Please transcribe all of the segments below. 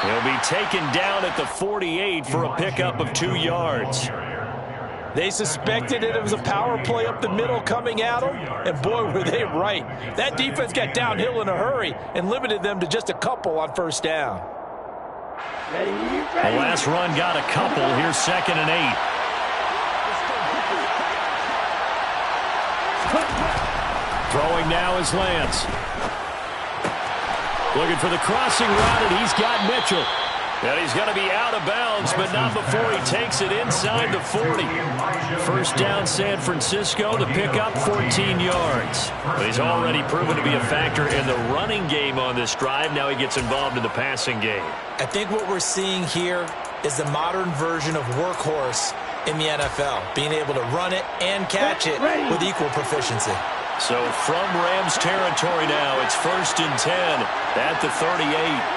He'll be taken down at the 48 for a pickup of 2 yards. They suspected it was a power play up the middle coming at them, and boy, were they right. That defense got downhill in a hurry and limited them to just a couple on first down. The last run got a couple. Here's 2nd and 8. Throwing now is Lance. Looking for the crossing route, and he's got Mitchell. And he's going to be out of bounds, but not before he takes it inside the 40. First down, San Francisco. The pickup, 14 yards. But he's already proven to be a factor in the running game on this drive. Now he gets involved in the passing game. I think what we're seeing here is the modern version of workhorse in the NFL, being able to run it and catch it with equal proficiency. So from Rams territory now, it's 1st and 10 at the 38.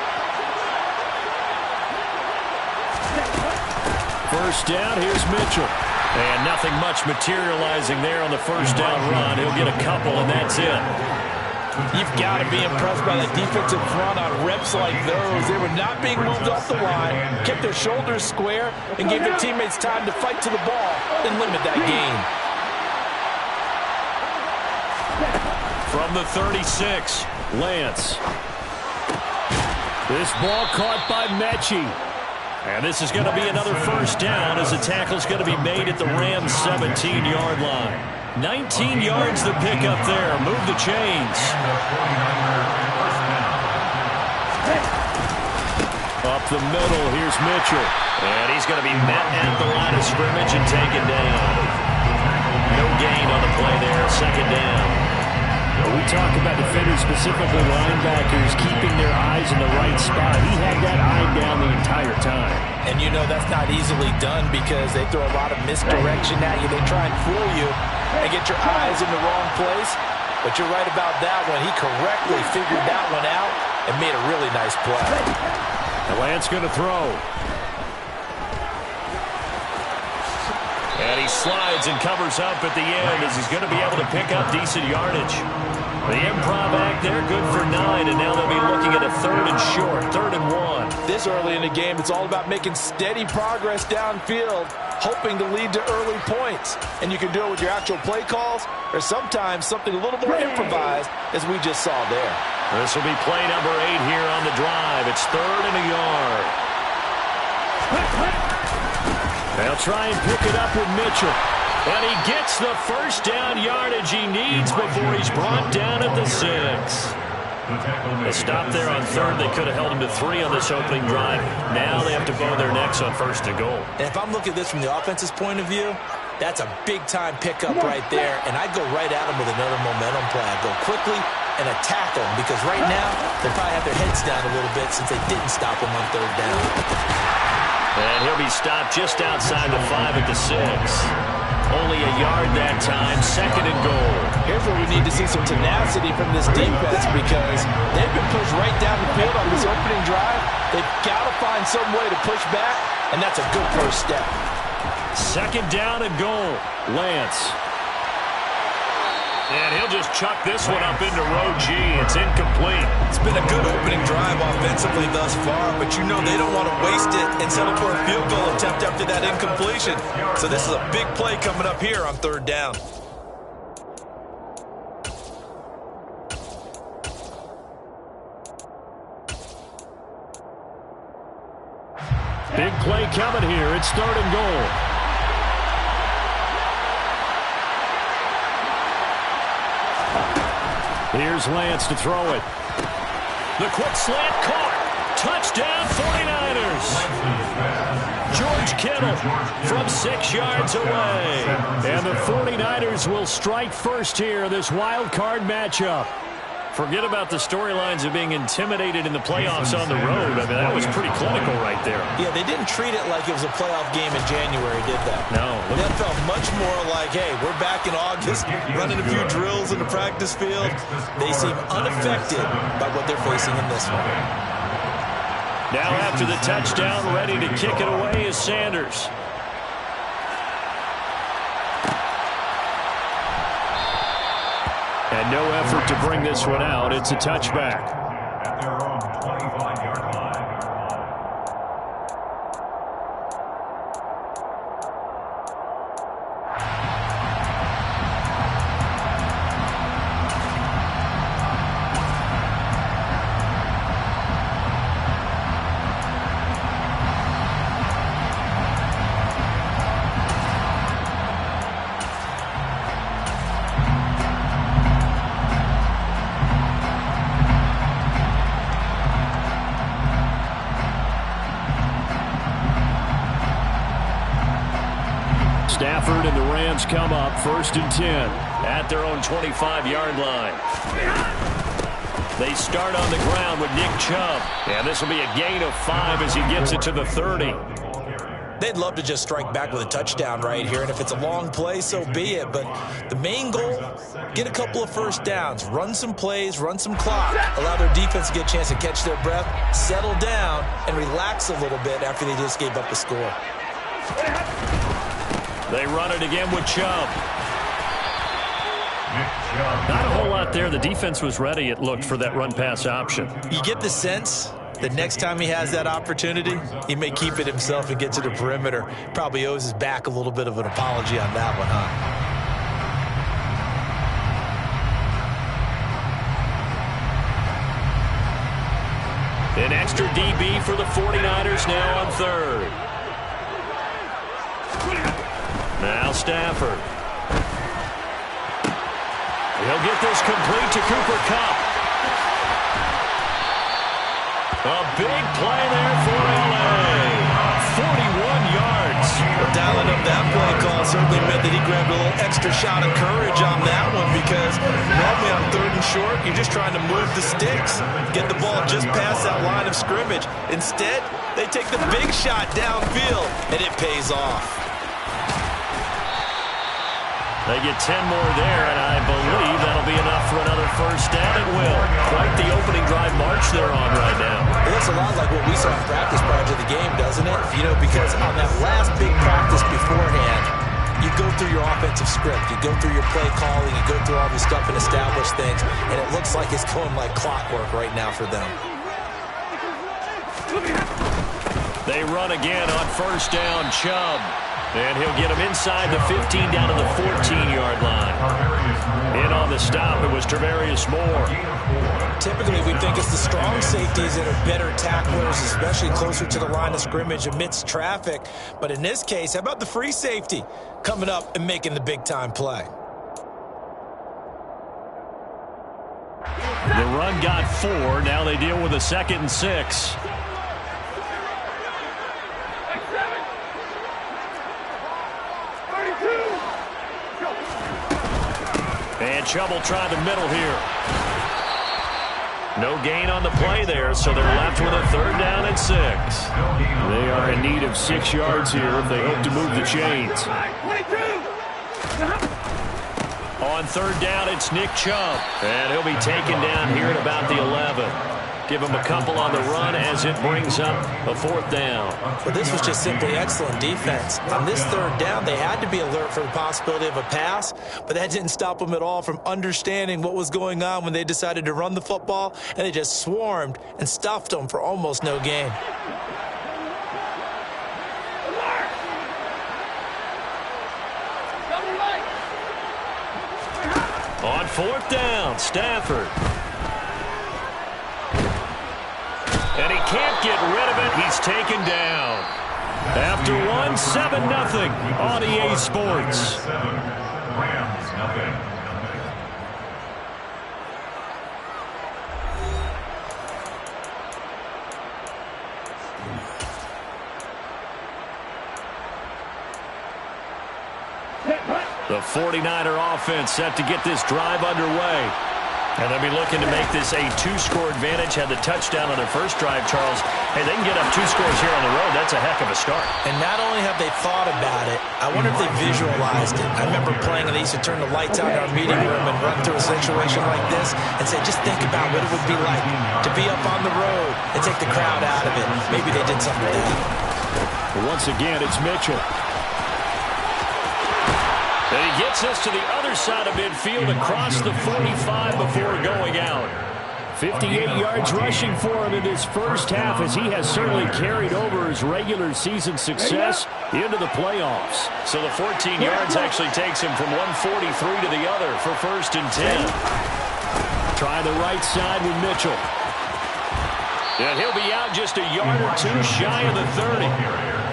First down, here's Mitchell. And nothing much materializing there on the first down run. He'll get a couple, and that's it. You've got to be impressed by the defensive front on reps like those. They were not being moved off the line, kept their shoulders square, and gave their teammates time to fight to the ball and limit that gain. From the 36, Lance. This ball caught by Mechie. And this is going to be another first down as the tackle's going to be made at the Rams' 17-yard line. 19 yards to pick up there. Move the chains. Up the middle, here's Mitchell. And he's going to be met at the line of scrimmage and taken down. No gain on the play there. 2nd down. We talk about defenders, specifically linebackers, keeping their eyes in the right spot. He had that eye down the entire time. And you know that's not easily done because they throw a lot of misdirection at you. They try and fool you and get your eyes in the wrong place. But you're right about that one. He correctly figured that one out and made a really nice play. The Lance going to throw. And he slides and covers up at the end as he's going to be able to pick up decent yardage. The improv act there, good for 9, and now they'll be looking at a 3rd and short, 3rd and 1. This early in the game, it's all about making steady progress downfield, hoping to lead to early points. And you can do it with your actual play calls or sometimes something a little more improvised, as we just saw there. This will be play number 8 here on the drive. It's 3rd and a yard. They'll try and pick it up with Mitchell. And he gets the first down yardage he needs before he's brought down at the 6. A stop there on 3rd. They could have held him to 3 on this opening drive. Now they have to bow their necks on 1st and goal. And if I'm looking at this from the offense's point of view, that's a big-time pickup right there. And I'd go right at him with another momentum play. I'd go quickly and attack him because right now they probably have their heads down a little bit since they didn't stop him on 3rd down. And he'll be stopped just outside the 5 at the 6. Only a yard that time, 2nd and goal. Here's where we need to see some tenacity from this defense because they've been pushed right down the field on this opening drive. They've got to find some way to push back, and that's a good first step. 2nd down and goal. Lance. And he'll just chuck this one up into row G. It's incomplete. It's been a good opening drive offensively thus far, but you know they don't want to waste it and settle for a field goal attempt after that incompletion. So this is a big play coming up here on 3rd down. Big play coming here. It's 3rd and goal. Here's Lance to throw it. The quick slant caught. Touchdown 49ers. George Kittle from 6 yards away. And the 49ers will strike first here, this wild card matchup. Forget about the storylines of being intimidated in the playoffs on the road. I mean, that was pretty clinical right there. Yeah, they didn't treat it like it was a playoff game in January, did they? No. That felt much more like, hey, we're back in August, running a few drills in the practice field. They seem unaffected by what they're facing in this one. Now after the touchdown, ready to kick it away is Sanders. And no effort to bring this one out. It's a touchback. At their own 25-yard line. Stafford and the Rams come up 1st and 10 at their own 25-yard line. They start on the ground with Nick Chubb. And this will be a gain of 5 as he gets it to the 30. They'd love to just strike back with a touchdown right here, and if it's a long play, so be it. But the main goal, get a couple of first downs, run some plays, run some clock, allow their defense to get a chance to catch their breath, settle down, and relax a little bit after they just gave up the score. They run it again with Chubb. Not a whole lot there. The defense was ready, it looked, for that run-pass option. You get the sense that next time he has that opportunity, he may keep it himself and get to the perimeter. Probably owes his back a little bit of an apology on that one, huh? An extra DB for the 49ers now on 3rd. Now Stafford. He'll get this complete to Cooper Kupp. A big play there for L.A. 41 yards. Well, dialing up that play call certainly meant that he grabbed a little extra shot of courage on that one, because normally on 3rd and short, you're just trying to move the sticks, get the ball just past that line of scrimmage. Instead, they take the big shot downfield, and it pays off. They get 10 more there, and I believe that'll be enough for another first down. It will. Quite the opening drive march they're on right now. It looks a lot like what we saw in practice prior to the game, doesn't it? You know, because on that last big practice beforehand, you go through your offensive script, you go through your play calling, you go through all this stuff and establish things, and it looks like it's going like clockwork right now for them. They run again on first down, Chubb. And he'll get him inside the 15 down to the 14-yard line. In on the stop, it was Tarvarius Moore. Typically, we think it's the strong safeties that are better tacklers, especially closer to the line of scrimmage amidst traffic. But in this case, how about the free safety coming up and making the big-time play? The run got 4. Now they deal with a 2nd and 6. And Chubb will try the middle here. No gain on the play there, so they're left with a 3rd down and 6. They are in need of 6 yards here if they hope to move the chains. On 3rd down, it's Nick Chubb. And he'll be taken down here at about the 11. Give him a couple on the run as it brings up a 4th down. But this was just simply excellent defense. On this 3rd down, they had to be alert for the possibility of a pass, but that didn't stop them at all from understanding what was going on when they decided to run the football, and they just swarmed and stuffed them for almost no gain. On 4th down, Stafford. And he can't get rid of it. He's taken down. After one, 7-0 on EA Sports. The 49er offense set to get this drive underway. And they'll be looking to make this a 2-score advantage. Had the touchdown on their first drive, Charles. Hey, they can get up 2 scores here on the road. That's a heck of a start. And not only have they thought about it, I wonder if they visualized it. I remember playing, and they used to turn the lights out in our meeting room and run through a situation like this and say, just think about what it would be like to be up on the road and take the crowd out of it. Maybe they did something like that. Once again, it's Mitchell. And he gets us to the other side of midfield across the 45 before going out. 58 yards rushing for him in his first half, as he has certainly carried over his regular season success into the playoffs. So the 14 yards actually takes him from 143 to the other for 1st and 10. Try the right side with Mitchell. And he'll be out just a yard or 2 shy of the 30.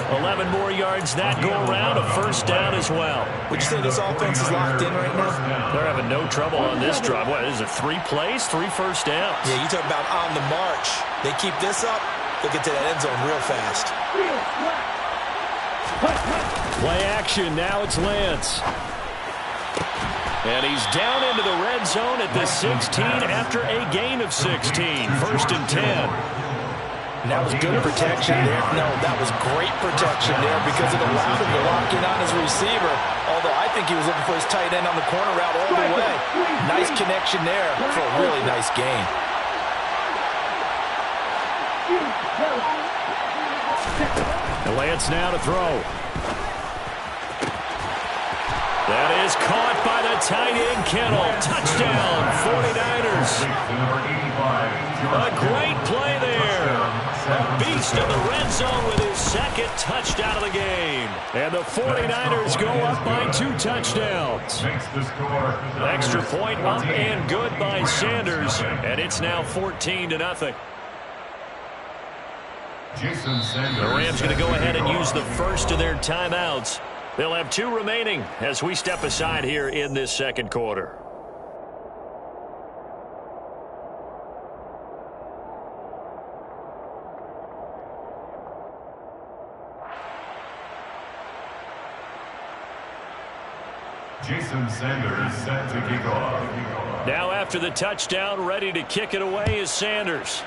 11 more yards that go around, a 1st down as well. Would you say this offense is locked in right now? They're having no trouble on this drive. What, is it 3 plays, 3 first downs? Yeah, you talk about on the march. They keep this up, they'll get to that end zone real fast. Play action. Now it's Lance. And he's down into the red zone at the 16 after a gain of 16. 1st and 10. And that was good protection there. No, that was great protection there because it allowed him to lock in on his receiver. Although I think he was looking for his tight end on the corner route all the way. Nice connection there for a really nice gain. And Lance now to throw. That is caught by the tight end, Kittle. Touchdown, 49ers. A great play there. A beast in the red zone with his 2nd touchdown of the game. And the 49ers go up by 2 touchdowns. Extra point up and good by Sanders. And it's now 14-0. The Rams going to go ahead and use the first of their timeouts. They'll have 2 remaining as we step aside here in this 2nd quarter. Jason Sanders set to kick off. Now after the touchdown, ready to kick it away is Sanders.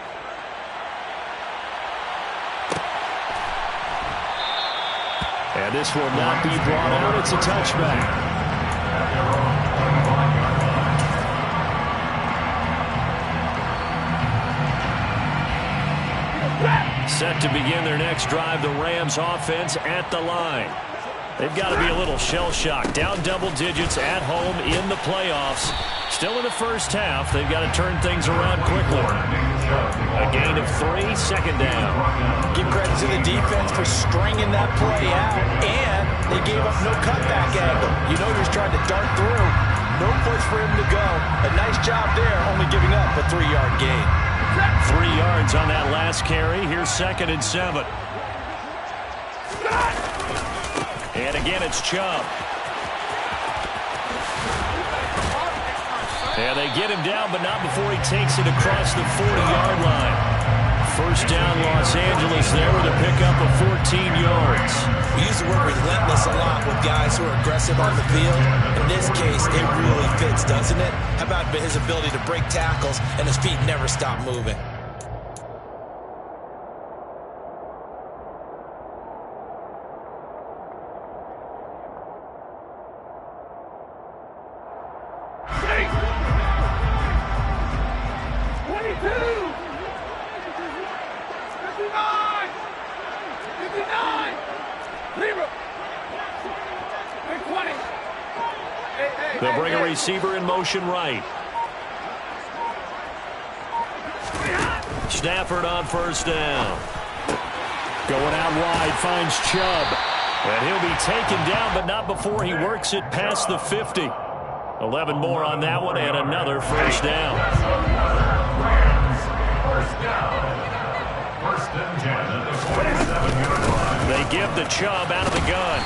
And this will not be brought out. It's a touchback. Set to begin their next drive, the Rams offense at the line. They've got to be a little shell-shocked. Down double digits at home in the playoffs. Still in the first half. They've got to turn things around quickly. A gain of 3, 2nd down. Give credit to the defense for stringing that play out, and they gave up no cutback angle. You know you're trying to dart through. No place for him to go. A nice job there, only giving up a 3-yard gain. 3 yards on that last carry. Here's 2nd and 7. And again, it's Chubb. And they get him down, but not before he takes it across the 40-yard line. 1st down, Los Angeles there with a pickup of 14 yards. We use the word relentless a lot with guys who are aggressive on the field. In this case, it really fits, doesn't it? How about his ability to break tackles and his feet never stop moving? They'll bring a receiver in motion right. Stafford on 1st down. Going out wide, finds Chubb. And he'll be taken down, but not before he works it past the 50. 11 more on that one, and another 1st down. They give the Chubb out of the gun.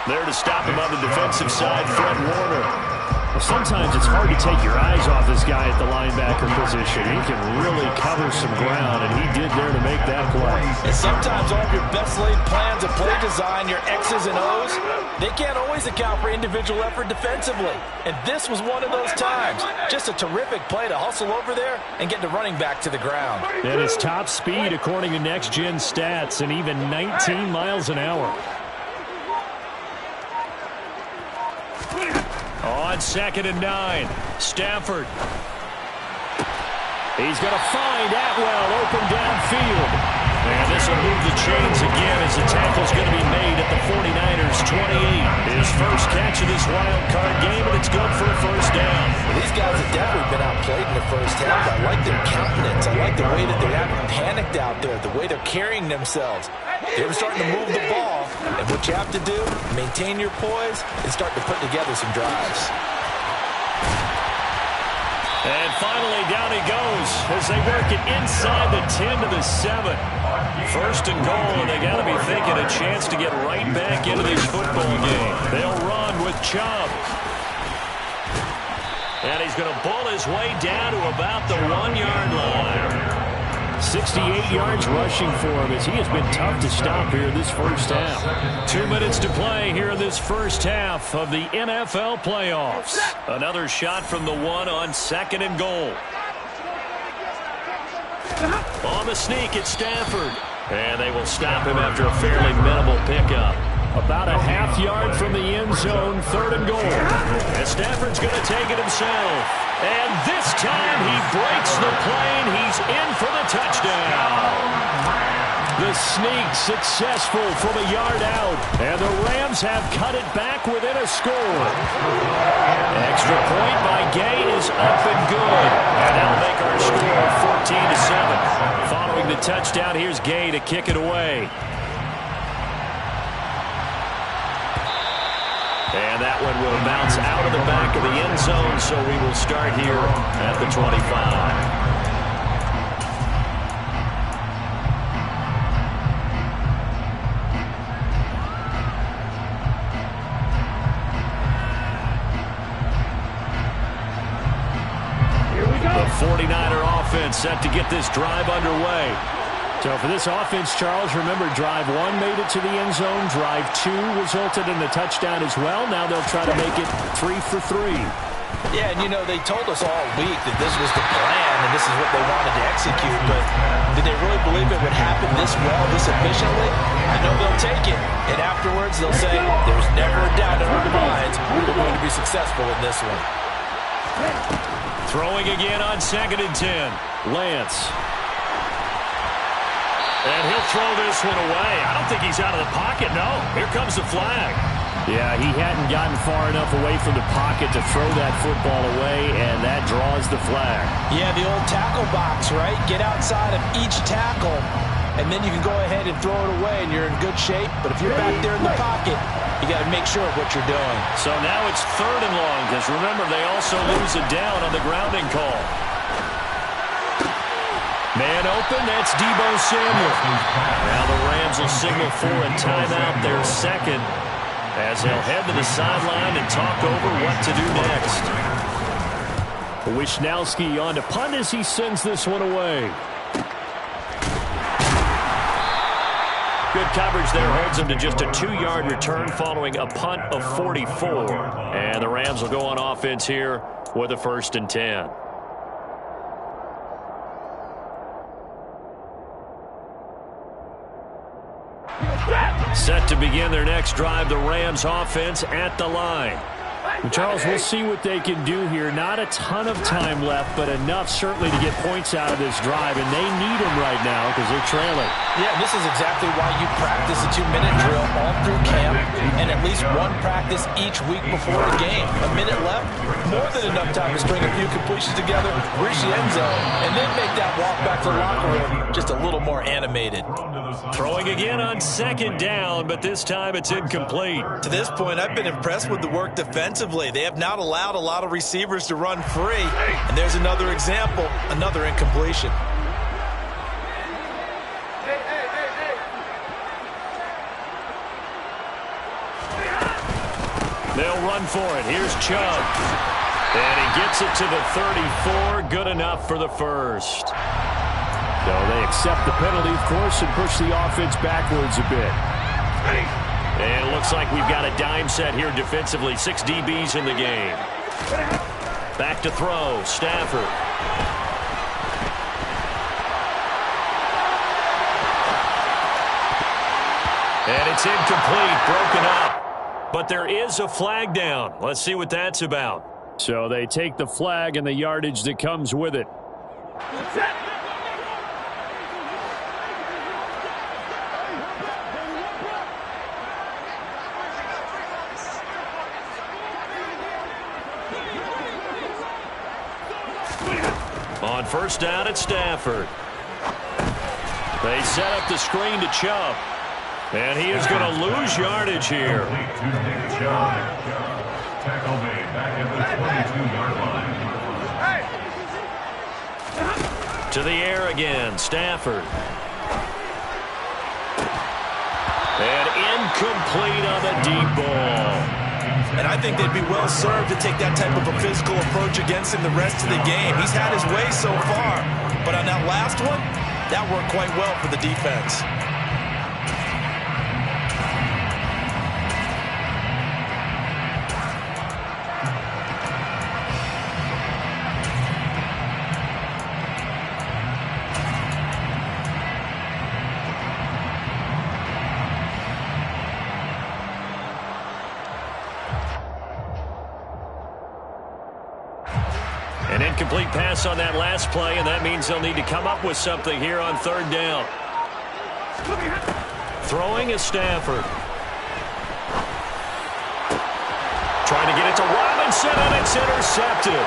There to stop him on the defensive side, Fred Warner. Well, sometimes it's hard to take your eyes off this guy at the linebacker position. He can really cover some ground, and he did there to make that play. And sometimes all of your best laid plans of play design, your X's and O's, they can't always account for individual effort defensively. And this was one of those times. Just a terrific play to hustle over there and get the running back to the ground. And his top speed, according to Next Gen Stats, and even 19 miles an hour. On 2nd and 9, Stafford. He's going to find Atwell open downfield. And this will move the chains again as the tackle's going to be made at the 49ers 28. His first catch of this wild card game, and it's good for a 1st down. Well, these guys have definitely been outplayed in the first half. I like their countenance. I like the way that they haven't panicked out there, the way they're carrying themselves. They're starting to move the ball, and what you have to do, maintain your poise and start to put together some drives. And finally, down he goes as they work it inside the 10 to the 7. 1st and goal, and they got to be thinking a chance to get right back into this football game. They'll run with Chubb. And he's going to bull his way down to about the 1-yard line. 68 yards rushing for him as he has been tough to stop here this first half. 2 minutes to play here in this first half of the NFL playoffs. Another shot from the one on 2nd and goal. On the sneak, it's Stafford. And they will stop him after a fairly minimal pickup. About a half yard from the end zone, 3rd and goal. And Stafford's going to take it himself. And this time he breaks the plane. He's in for the touchdown. The sneak successful from a yard out. And the Rams have cut it back within a score. Extra point by Gay is up and good. And that'll make our score 14-7. Following the touchdown, here's Gay to kick it away. And that one will bounce out of the back of the end zone, so we will start here at the 25. The 49er offense set to get this drive underway. So for this offense, Charles, remember drive 1 made it to the end zone. Drive 2 resulted in a touchdown as well. Now they'll try to make it 3 for 3. Yeah, and you know, they told us all week that this was the plan and this is what they wanted to execute, but did they really believe it would happen this well, this efficiently? I know they'll take it, and afterwards they'll say, there's never a doubt in our minds we're going to be successful in this one. Throwing again on 2nd and 10. Lance. And he'll throw this one away. I don't think he's out of the pocket, no. Here comes the flag. Yeah, he hadn't gotten far enough away from the pocket to throw that football away, and that draws the flag. Yeah, the old tackle box, right? Get outside of each tackle, and then you can go ahead and throw it away, and you're in good shape. But if you're back there in the pocket, you got to make sure of what you're doing. So now it's 3rd and long, because remember, they also lose it down on the grounding call. Man open, that's Deebo Samuel. Now the Rams will signal for a timeout, their 2nd, as they'll head to the sideline and talk over what to do next. Wishnowski on to punt as he sends this one away. Good coverage there holds him to just a 2-yard return following a punt of 44. And the Rams will go on offense here with a 1st and 10. Set to begin their next drive, the Rams offense at the line. Charles, we'll see what they can do here. Not a ton of time left, but enough certainly to get points out of this drive, and they need them right now because they're trailing. Yeah, this is exactly why you practice a 2-minute drill all through camp and at least one practice each week before a game. A minute left, more than enough time to string a few completions together, reach the end zone, and then make that walk back to the locker room just a little more animated. Throwing again on 2nd down, but this time it's incomplete. To this point, I've been impressed with the work defensively. They have not allowed a lot of receivers to run free. And there's another example, another incompletion. They'll run for it. Here's Chubb. And he gets it to the 34. Good enough for the 1st. So they accept the penalty, of course, and push the offense backwards a bit. And it looks like we've got a dime set here defensively. 6 DBs in the game. Back to throw. Stafford. And it's incomplete. Broken up. But there is a flag down. Let's see what that's about. So they take the flag and the yardage that comes with it. On 1st down, it's Stafford. They set up the screen to Chubb. And he is going to lose yardage here. Tackle made back at the 22-yard line. To the air again, Stafford. And incomplete on the deep ball. And I think they'd be well served to take that type of a physical approach against him the rest of the game. He's had his way so far. But on that last one, That worked quite well for the defense. An incomplete pass on that last play, and that means they'll need to come up with something here on third down. Throwing is Stafford. Trying to get it to Robinson, and it's intercepted.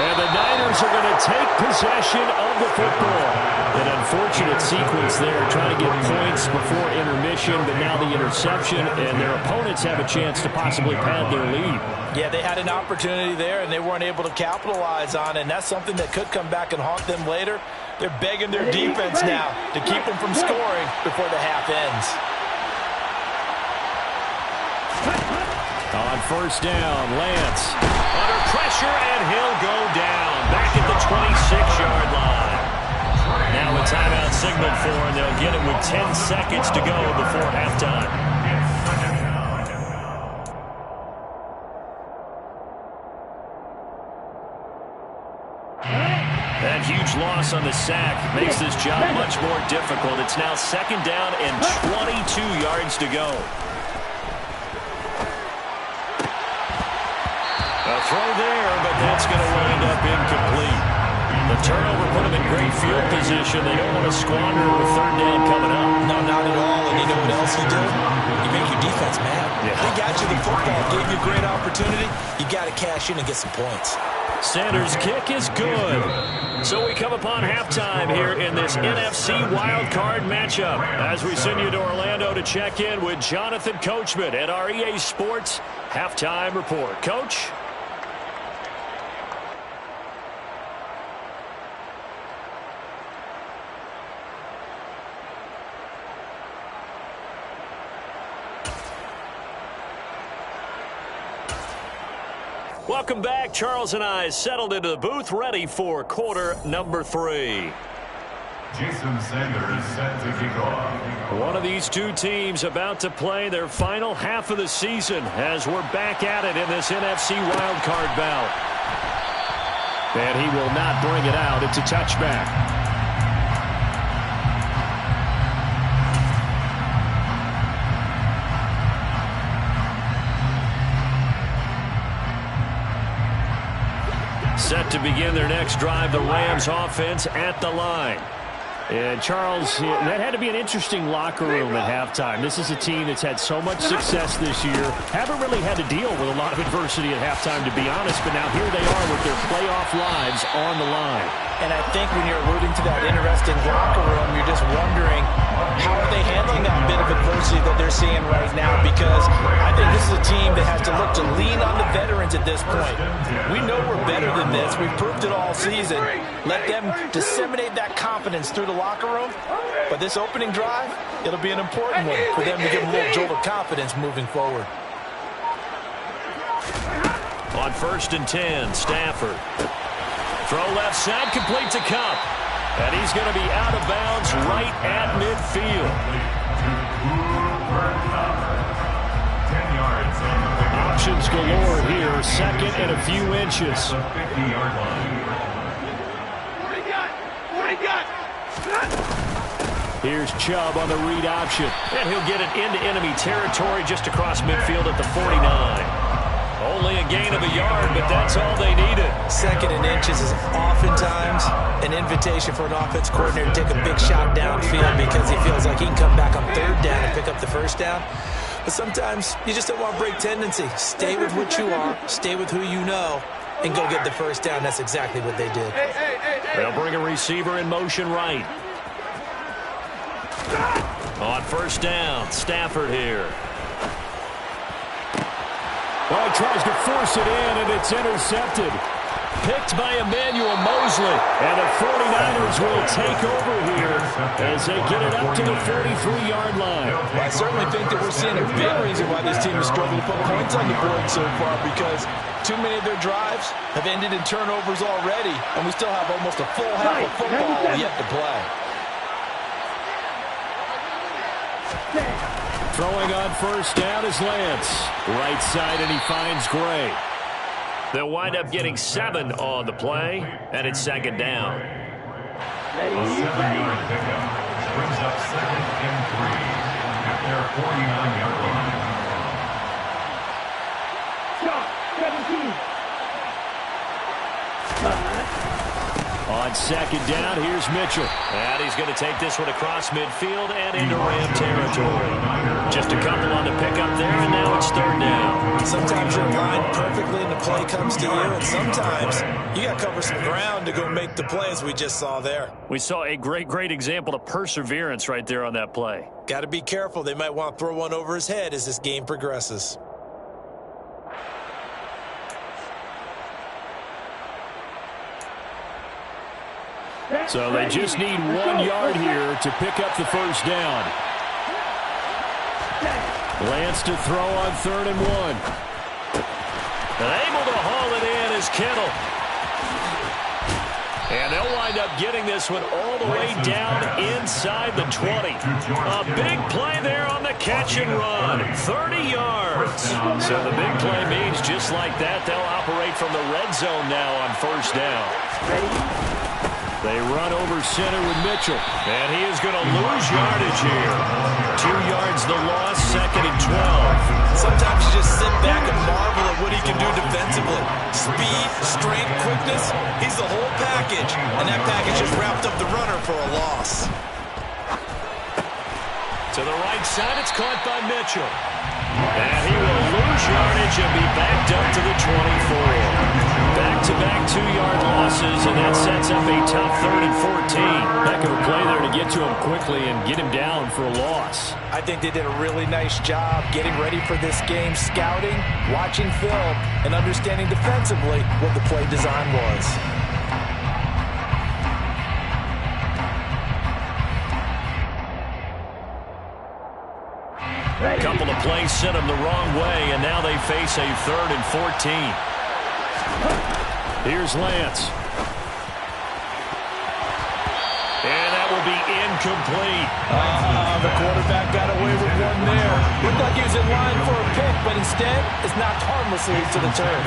And the Niners are going to take possession of the football. An unfortunate sequence there, trying to get points before intermission, but now the interception, and their opponents have a chance to possibly pad their lead. Yeah, they had an opportunity there, and they weren't able to capitalize on it, and that's something that could come back and haunt them later. They're begging their defense now to keep them from scoring before the half ends. On first down, Lance under pressure, and he'll go down back at the 26-yard line. Now a timeout signaled for, and they'll get it with 10 seconds to go before halftime. That huge loss on the sack makes this job much more difficult. It's now second down and 22 yards to go. A throw there, but that's going to wind up incomplete. The turnover put them in great field position. They don't want to squander it with third down coming up. No, not at all. And you know what else you do? You make your defense mad. Yeah. They got you the football, gave you a great opportunity. You got to cash in and get some points. Sanders' kick is good. So we come upon halftime here in this NFC wildcard matchup as we send you to Orlando to check in with Jonathan Coachman at our EA Sports Halftime Report. Coach? Welcome back. Charles and I settled into the booth, ready for quarter number 3. Jason Sanders set to kick off. One of these two teams about to play their final half of the season as we're back at it in this NFC wildcard bout. And he will not bring it out. It's a touchback. Set to begin their next drive, the Rams offense at the line. And Charles, that had to be an interesting locker room at halftime. This is a team that's had so much success this year. Haven't really had to deal with a lot of adversity at halftime, to be honest, but now here they are with their playoff lives on the line. And I think when you're alluding to that interesting locker room, you're just wondering, how are they handling that bit of adversity that they're seeing right now? Because I think this is a team that has to look to lean on the veterans at this point. We know we're better than this. We've proved it all season. Let them disseminate that confidence through the locker room. But this opening drive, it'll be an important one for them to give them a little jolt of confidence moving forward. On 1st and 10, Stafford. Throw left side, complete to Kupp. And he's going to be out of bounds right at midfield. 10 yards on the pickup. Options galore here, second and a few inches. 50-yard line. Here's Chubb on the read option. And he'll get it into enemy territory just across midfield at the 49. Only a gain of a yard, but that's all they needed. Second and inches is oftentimes an invitation for an offense coordinator to take a big shot downfield because he feels like he can come back on third down and pick up the first down. But sometimes you just don't want to break tendency. Stay with what you are, stay with who you know, and go get the first down. That's exactly what they did. They'll bring a receiver in motion right. On 1st down, Stafford here. Well, he tries to force it in, and it's intercepted. picked by Emmanuel Mosley. And the 49ers will take over here as they get it up to the 43-yard line. Well, I certainly think that we're seeing a big reason why this team is struggling to put points on the board so far, because too many of their drives have ended in turnovers already, and we still have almost a full half of football yet to play. Throwing on first down is Lance. Right side, and he finds Gray. They'll wind up getting 7 on the play, and it's second down. A 7-yard pickup brings up 2nd and 3 at their 49-yard line. On second down, here's Mitchell. And he's going to take this one across midfield and into Ram territory. Just a couple on the pickup there, and now it's third down. Sometimes you're aligned perfectly and the play comes to you, and sometimes you got to cover some ground to go make the play, as we just saw there. We saw a great example of perseverance right there on that play. Got to be careful. They might want to throw one over his head as this game progresses. So they just need 1 yard here to pick up the first down. Lance to throw on 3rd and 1. And able to haul it in is Kittle. And they'll wind up getting this one all the way down inside the 20. A big play there on the catch and run. 30 yards. So the big play means just like that, they'll operate from the red zone now on first down. They run over center with Mitchell. And he is going to lose yardage here. 2 yards the loss, 2nd and 12. Sometimes you just sit back and marvel at what he can do defensively. Speed, strength, quickness, he's the whole package. And that package just wrapped up the runner for a loss. To the right side, it's caught by Mitchell. And he will lose yardage and be backed up to the 24. Back-to-back 2-yard losses, and that sets up a tough 3rd and 14. Heck of a play there to get to him quickly and get him down for a loss. I think they did a really nice job getting ready for this game, scouting, watching film, and understanding defensively what the play design was. A couple of plays sent them the wrong way, and now they face a 3rd and 14. Here's Lance. And that will be incomplete. The quarterback got away with one there. Looked like he was in line for a pick, but instead it's knocked harmlessly to the turf.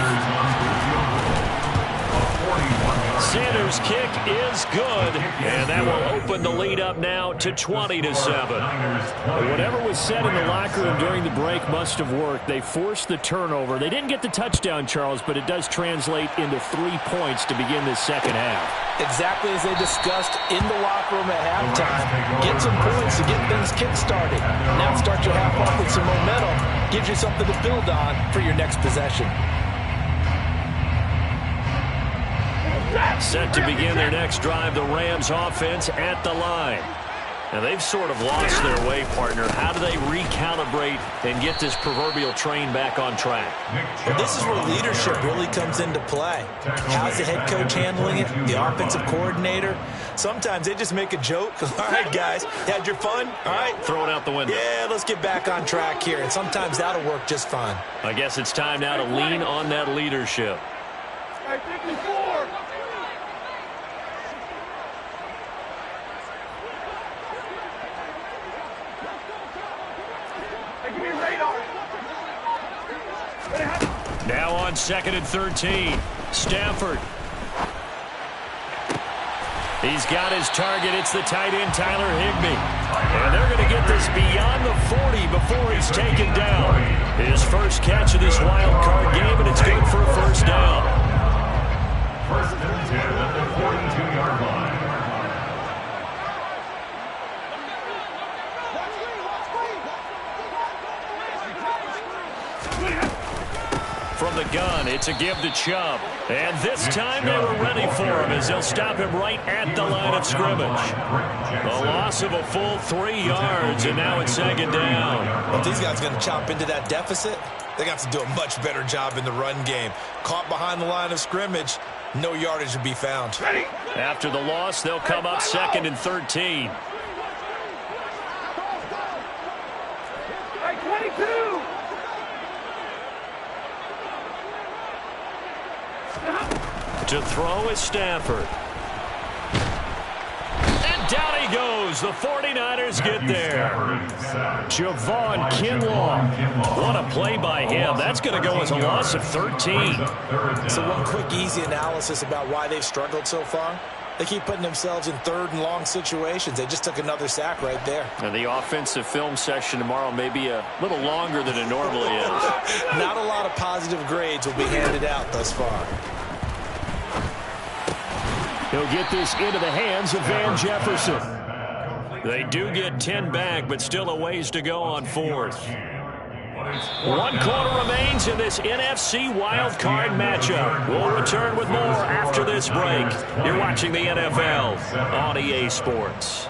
Sanders' kick is good, and that will open the lead up now to 20-7. Whatever was said in the locker room during the break must have worked. They forced the turnover. They didn't get the touchdown, Charles, but it does translate into 3 points to begin this second half. Exactly as they discussed in the locker room at halftime. Get some points to get things kick-started. Now start your half off with some momentum. Gives you something to build on for your next possession. Set to begin their next drive, the Rams offense at the line. Now they've sort of lost their way, partner. How do they recalibrate and get this proverbial train back on track? Well, this is where leadership really comes into play. How's the head coach handling it? The offensive coordinator? Sometimes they just make a joke. All right, guys, had your fun? All right. Throw it out the window. Yeah, let's get back on track here. And sometimes that'll work just fine. I guess it's time now to lean on that leadership. Hey, 54! Now on 2nd and 13. Stafford. He's got his target. It's the tight end, Tyler Higbee. And they're going to get this beyond the 40 before he's taken down. His first catch of this wild card game, and it's good for a first down. 1st and 10 at the 42-yard line. From the gun, it's a give to Chubb. And this time they were ready for him as they'll stop him right at the line of scrimmage. A loss of a full 3 yards, and now it's 2nd down. Well, if these guys are going to chop into that deficit, they got to do a much better job in the run game. Caught behind the line of scrimmage, no yardage would be found. Ready. After the loss, they'll come up 2nd and 13. Right, 22. To throw is Stafford. And down he goes. The 49ers get there. Javon Kinlaw. What a play by him. That's going to go as a loss of 13. So one quick, easy analysis about why they've struggled so far. They keep putting themselves in 3rd and long situations. They just took another sack right there. And the offensive film session tomorrow may be a little longer than it normally is. Not a lot of positive grades will be handed out thus far. He'll get this into the hands of Van Jefferson. They do get 10 back, but still a ways to go on 4th. 1 quarter remains in this NFC wildcard matchup. We'll return with more after this break. You're watching the NFL on EA Sports.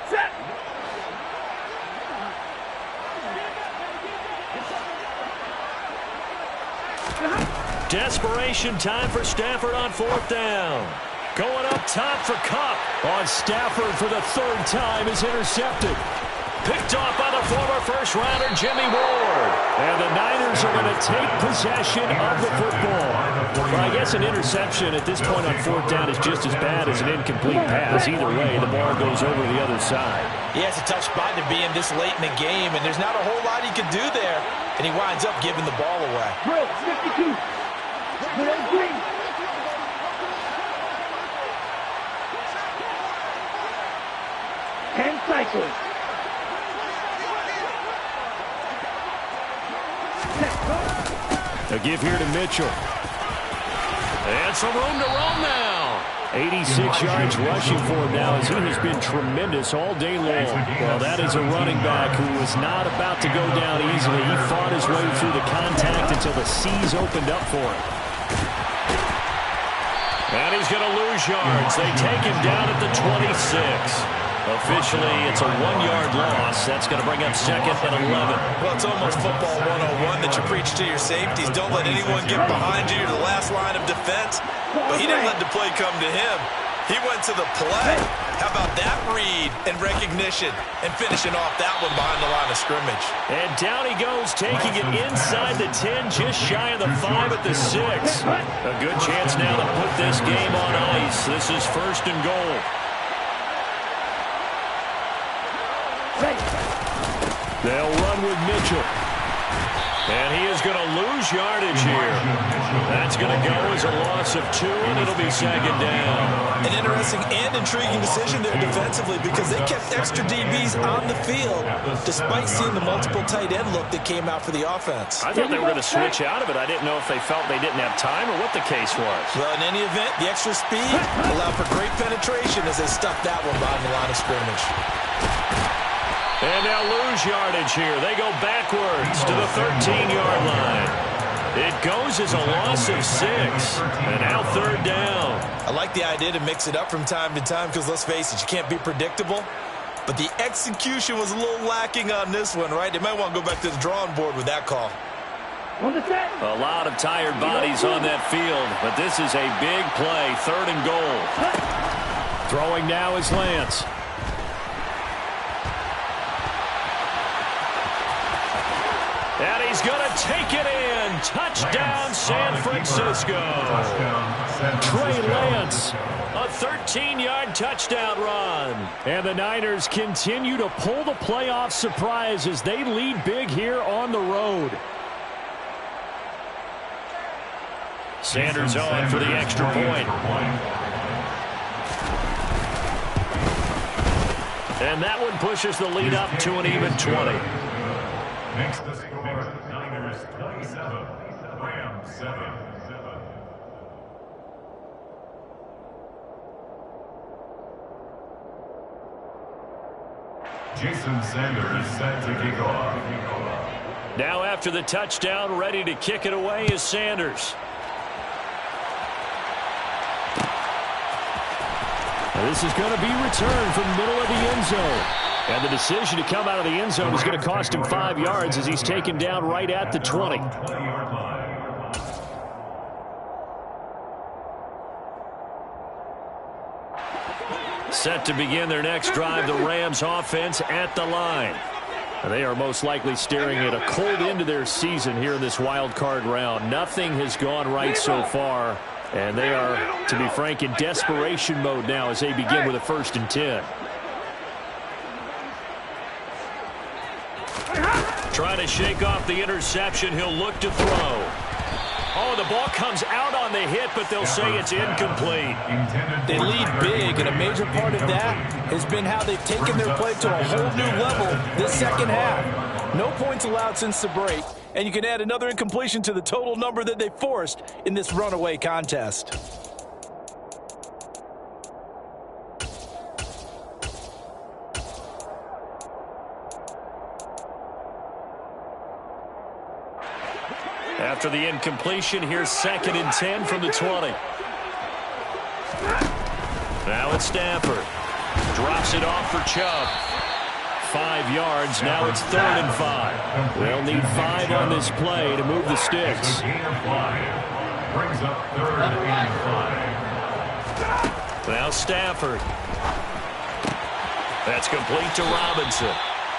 Set. Desperation time for Stafford on 4th down. Going up top for Kupp. On Stafford for the 3rd time is intercepted. Picked off by the former first-rounder Jimmy Ward. And the Niners are going to take possession of the football. Well, I guess an interception at this point on 4th down is just as bad as an incomplete pass. Either way, the ball goes over the other side. Yeah, it's a tough spot to be in this late in the game, and there's not a whole lot he can do there. And he winds up giving the ball away. Drill, 52. Drill, green. Ten cycles. A give here to Mitchell. And some room to roam now. 86 yards rushing for him now as he has been tremendous all day long. Well, that is a running back who was not about to go down easily. He fought his way through the contact until the seas opened up for him. And he's going to lose yards. They take him down at the 26. Officially, it's a 1-yard loss. That's going to bring up 2nd and 11. Well, it's almost football 101 that you preach to your safeties. Don't let anyone get behind you to the last line of defense. But he didn't let the play come to him. He went to the play. How about that read and recognition and finishing off that one behind the line of scrimmage. And down he goes, taking it inside the 10, just shy of the 5 at the 6. A good chance now to put this game on ice. This is 1st and goal. They'll run with Mitchell. And he is going to lose yardage here. That's going to go as a loss of 2, and it'll be 2nd down. An interesting and intriguing decision there defensively because they kept extra DBs on the field despite seeing the multiple tight end look that came out for the offense. I thought they were going to switch out of it. I didn't know if they felt they didn't have time or what the case was. Well, in any event, the extra speed allowed for great penetration as they stuck that one behind the line of scrimmage. And they'll lose yardage here. They go backwards to the 13-yard line. It goes as a loss of 6. And now 3rd down. I like the idea to mix it up from time to time because, let's face it, you can't be predictable. But the execution was a little lacking on this one, right? They might want to go back to the drawing board with that call. A lot of tired bodies on that field, but this is a big play, 3rd and goal. Throwing now is Lance. And he's going to take it in. Touchdown, San Francisco. Trey Lance, a 13-yard touchdown run. And the Niners continue to pull the playoff surprise as they lead big here on the road. Sanders on for the extra point. And that one pushes the lead up to an even 20. Makes the score Niners 27, Rams 7. Jason Sanders set to kick off. Now after the touchdown, ready to kick it away is Sanders. This is going to be returned from the middle of the end zone. And the decision to come out of the end zone is going to cost him 5 yards as he's taken down right at the 20. Set to begin their next drive, the Rams offense at the line. They are most likely staring at a cold end to their season here in this wild card round. Nothing has gone right so far, and they are, to be frank, in desperation mode now as they begin with a 1st and 10. Trying to shake off the interception. He'll look to throw. Oh, the ball comes out on the hit, but they'll say it's incomplete. They lead big, and a major part of that has been how they've taken their play to a whole new level this second half. No points allowed since the break, and you can add another incompletion to the total number that they forced in this runaway contest. After the incompletion, here's 2nd and 10 from the 20. Now it's Stafford. Drops it off for Chubb. 5 yards. Now it's 3rd and 5. They'll need 5 on this play to move the sticks. Brings up 3rd and 5. Now Stafford. That's complete to Robinson.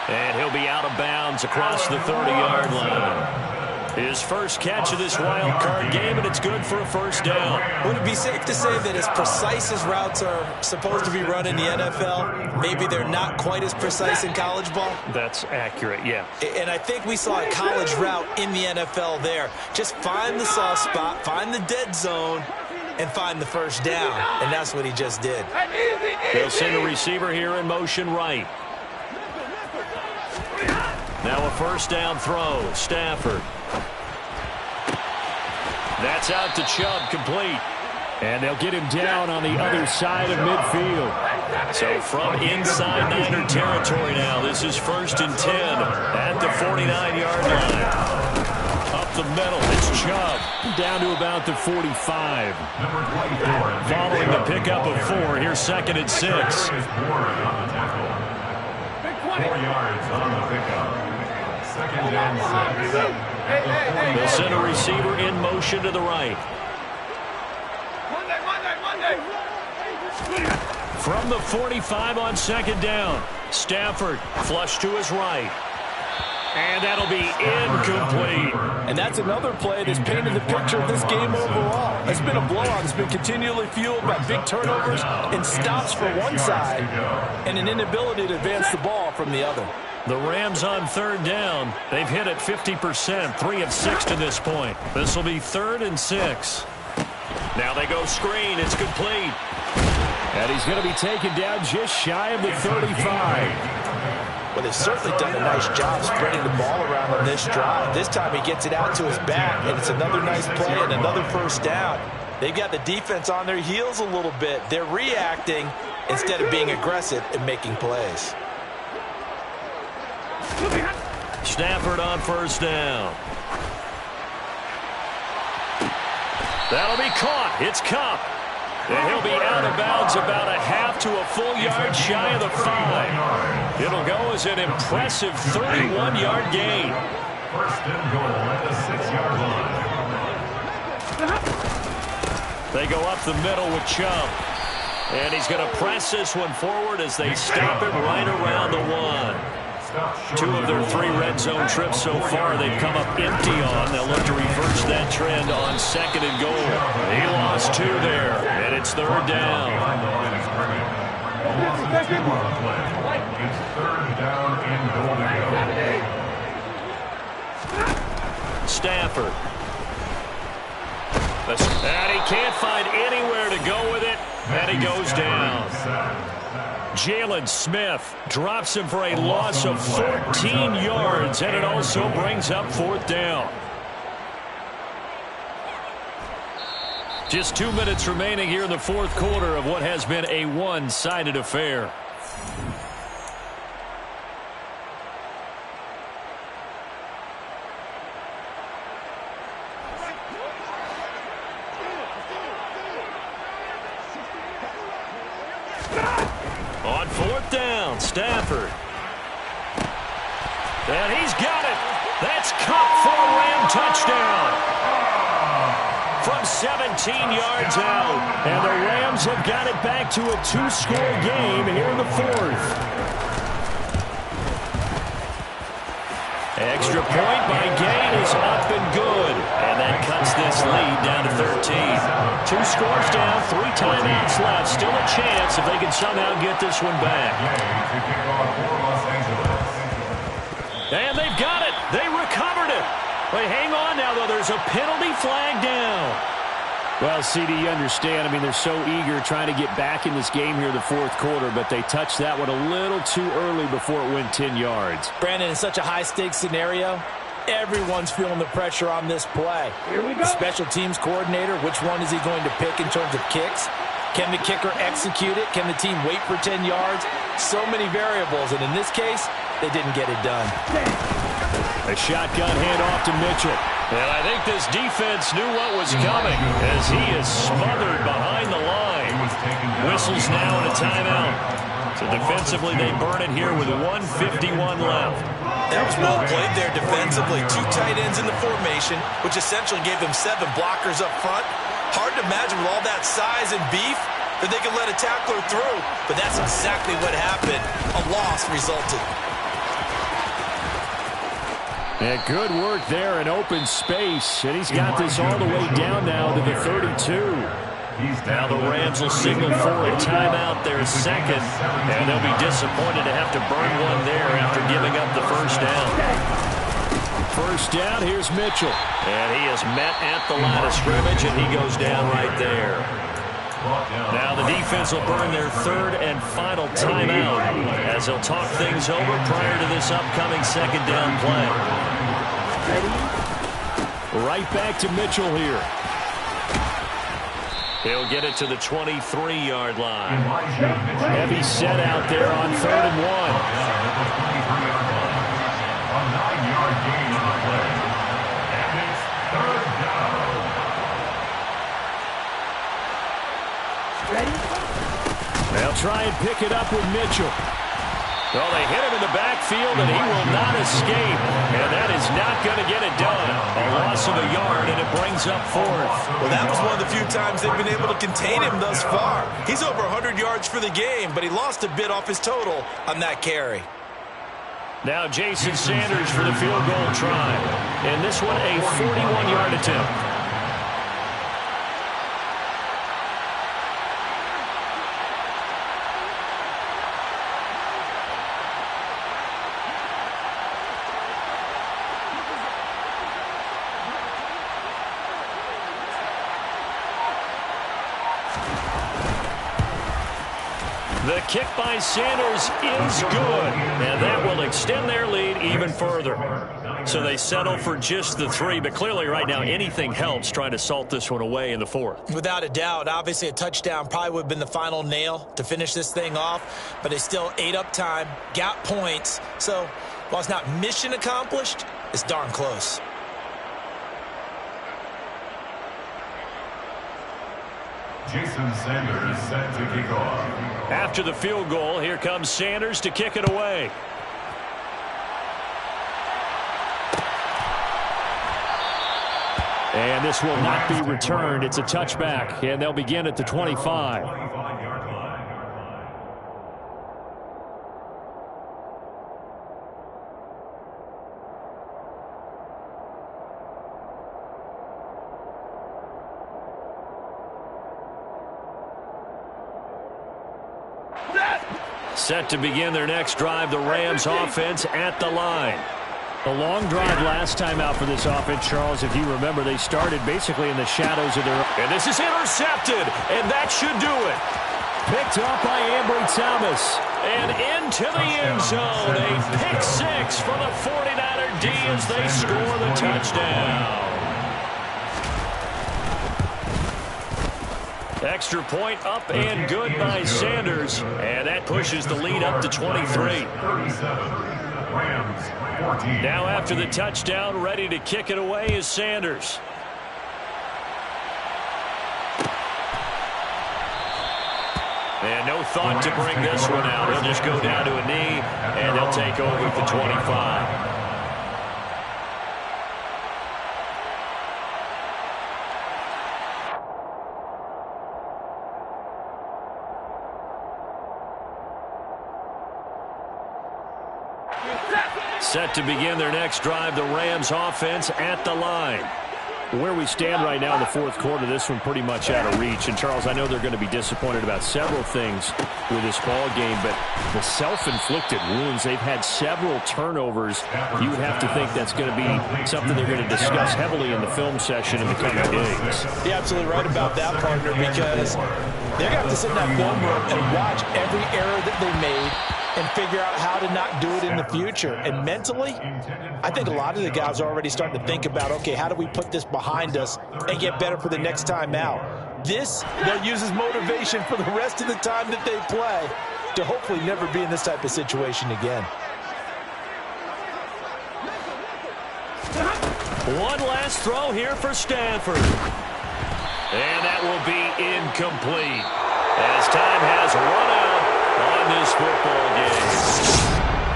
And he'll be out of bounds across the 30-yard line. His first catch of this wild card game, and it's good for a 1st down. Would it be safe to say that as precise as routes are supposed to be run in the NFL, maybe they're not quite as precise in college ball? That's accurate, yeah. And I think we saw a college route in the NFL there. Just find the soft spot, find the dead zone, and find the 1st down. And that's what he just did. They'll send a receiver here in motion right. Now a 1st down throw. Stafford. That's out to Chubb, complete. And they'll get him down on the other side of midfield. So from inside Niner territory now, this is 1st and 10 at the 49-yard line. Up the middle, it's Chubb. Down to about the 45. Following the pickup of 4, here's 2nd and 6. 4 yards on the pickup. 2nd and 6. They'll send a receiver in motion to the right. From the 45 on 2nd down, Stafford flush to his right. And that'll be incomplete. And that's another play that's painted the picture of this game overall. It's been a blowout. It's been continually fueled by big turnovers and stops for one side and an inability to advance the ball from the other. The Rams on 3rd down. They've hit it 50%, 3 of 6 to this point. This will be 3rd and 6. Now they go screen. It's complete. And he's going to be taken down just shy of the 35. Well, they've certainly done a nice job spreading the ball around on this drive. This time he gets it out to his back, and it's another nice play and another 1st down. They've got the defense on their heels a little bit. They're reacting instead of being aggressive and making plays. Stafford on 1st down. That'll be caught. It's Kupp. And he'll be out of bounds about a half to a full yard shy of the 5. It'll go as an impressive 31-yard gain. 1st and goal at the 6-yard line. They go up the middle with Chubb. And he's going to press this one forward as they stop it right around the 1. 2 of their 3 red zone trips so far they've come up empty on. They'll look to reverse that trend on 2nd and goal. He lost 2 there, and it's 3rd down. It's 3rd down and goal to go. Stafford. And he can't find anywhere to go with it, and he goes down. Jalen Smith drops him for a loss of 14 yards, and it also brings up 4th down. Just 2 minutes remaining here in the 4th quarter of what has been a one-sided affair. On 4th down, Stafford. And he's got it. That's caught for a Ram touchdown. From 17 yards out. And the Rams have got it back to a 2-score game here in the 4th. Extra point by Gain is up and good. And that cuts this lead down to 13. 2 scores down, 3 timeouts left. Still a chance if they can somehow get this one back. And they've got it. They recovered it. Wait, hang on now, though. There's a penalty flag down. Well, CD, you understand. I mean, they're so eager trying to get back in this game here in the 4th quarter, but they touched that one a little too early before it went 10 yards. Brandon, in such a high-stakes scenario, everyone's feeling the pressure on this play. Here we go. The special teams coordinator, which one is he going to pick in terms of kicks? Can the kicker execute it? Can the team wait for 10 yards? So many variables, and in this case, they didn't get it done. A shotgun handoff to Mitchell. And I think this defense knew what was coming as he is smothered behind the line. Whistles now and a timeout. So defensively, they burn it here with 1:51 left. That was well played there defensively. 2 tight ends in the formation, which essentially gave them 7 blockers up front. Hard to imagine with all that size and beef that they could let a tackler through. But that's exactly what happened. A loss resulted. Yeah, good work there in open space. And he's got this all the way down now to the 32. Now the Rams will signal for a timeout their second. And they'll be disappointed to have to burn one there after giving up the first down. First down, here's Mitchell. And he is met at the line of scrimmage, and he goes down right there. Now the defense will burn their 3rd and final timeout as they'll talk things over prior to this upcoming 2nd down play. Right back to Mitchell here. He'll get it to the 23-yard line. Heavy set out there on 3rd and 1. A 9-yard gain on the play. And it's 3rd down. They'll try and pick it up with Mitchell. Well, they hit him in the backfield, and he will not escape. And that is not going to get it done. A loss of a yard, and it brings up 4th. Well, that was one of the few times they've been able to contain him thus far. He's over 100 yards for the game, but he lost a bit off his total on that carry. Now Jason Sanders for the field goal try. And this one a 41-yard attempt. The kick by Sanders is good, and that will extend their lead even further. So they settle for just the 3, but clearly right now anything helps trying to salt this one away in the 4th. Without a doubt, obviously a touchdown probably would have been the final nail to finish this thing off, but they still ate up time, got points. So while it's not mission accomplished, it's darn close. Jason Sanders set to kick off. After the field goal, here comes Sanders to kick it away. And this will not be returned. It's a touchback, and they'll begin at the 25. 25-yard line. Set to begin their next drive, the Rams offense at the line. A long drive last time out for this offense, Charles. If you remember, they started basically in the shadows of their... And this is intercepted, and that should do it. Picked up by Ambry Thomas. And into the end zone, a pick 6 for the 49er D as they score the touchdown. Extra point up and good by Sanders. And that pushes the lead up to 23. 37. Rams 14. Now after the touchdown, ready to kick it away is Sanders. And no thought to bring this one out. He'll just go down to a knee, and they'll take over at the 25. Set to begin their next drive, the Rams offense at the line. Where we stand right now in the fourth quarter, this one pretty much out of reach. And, Charles, I know they're going to be disappointed about several things with this ball game, but the self-inflicted wounds, they've had several turnovers. You would have to think that's going to be something they're going to discuss heavily in the film session in the coming days. You're absolutely right about that, partner, because they're going to have to sit in that film room and watch every error that they made and figure out how to not do it in the future. And mentally, I think a lot of the guys are already starting to think about, okay, how do we put this behind us and get better for the next time out? This, they'll use as motivation for the rest of the time that they play to hopefully never be in this type of situation again. One last throw here for Stanford. And that will be incomplete as time has run out on this football game.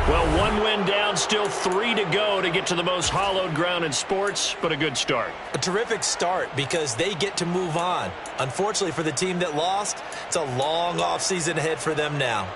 Well, one win down, still 3 to go to get to the most hallowed ground in sports, but a good start. A terrific start because they get to move on. Unfortunately for the team that lost, it's a long offseason ahead for them now.